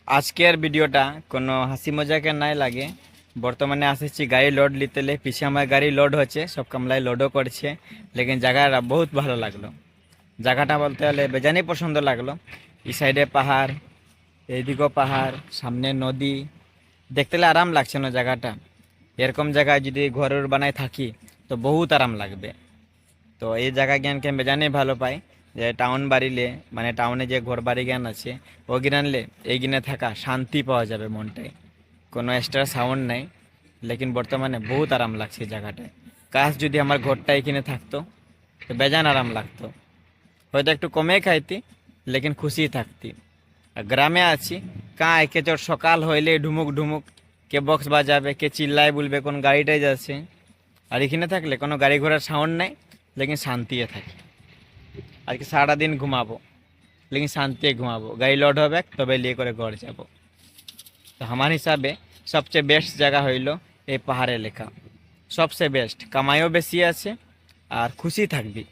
আজকের ভিডিওটা কোনো হাসি মজাকের নাই লাগে। বর্তমানে আসেছি গাড়ি লোড লিতেলে, পিছে আমার গাড়ি লোড হচ্ছে, সব কামলাই লোডও করছে। লেকিন জায়গাটা বহুত ভালো লাগলো। জায়গাটা বলতে হলে বেজানি পছন্দ লাগলো। এই সাইডে পাহাড়, এইদিকেও পাহাড়, সামনে নদী, দেখতে আরাম লাগছে না জায়গাটা। এরকম জায়গায় যদি ঘর বানায় থাকি তো বহুত আরাম লাগবে। তো এই জায়গা জ্ঞানকে আমি বেজানি ভালো পাই। যে টাউন বাড়িলে মানে টাউনে যে ঘর বাড়ি জ্ঞান আছে ও গিনানলে এই গিনে থাকা শান্তি পাওয়া যাবে মনটায়, কোনো এক্সট্রা সাউন্ড নাই। লেকিন বর্তমানে বহুত আরাম লাগছে এই জায়গাটায়। কাশ যদি আমার ঘরটা এখানে থাকতো তো বেজান আরাম লাগতো। হয়তো একটু কমে খাইতি, লেকিন খুশি থাকতি। আর গ্রামে আছি, কাঁ একে চোর সকাল হইলে ঢুমুক ঢুমুক কে বক্স বাজাবে, কে চিল্লায় বলবে কোন গাড়িটাই যাচ্ছে। আর এখানে থাকলে কোনো গাড়ি ঘোড়ার সাউন্ড নাই, লেকিন শান্তিতে থাকি। আর কি সারাদিন ঘুমাবো, লেকিন শান্তিতে ঘুমাবো। গাড়ি লোড হবে তবে লিয়ে করে ঘর যাব। তো আমার হিসাবে সবচেয়ে বেস্ট জায়গা হইল এই পাহাড়ে লেখা। সবচেয়ে বেস্ট, কামাইও বেশি আছে আর খুশি থাকবি।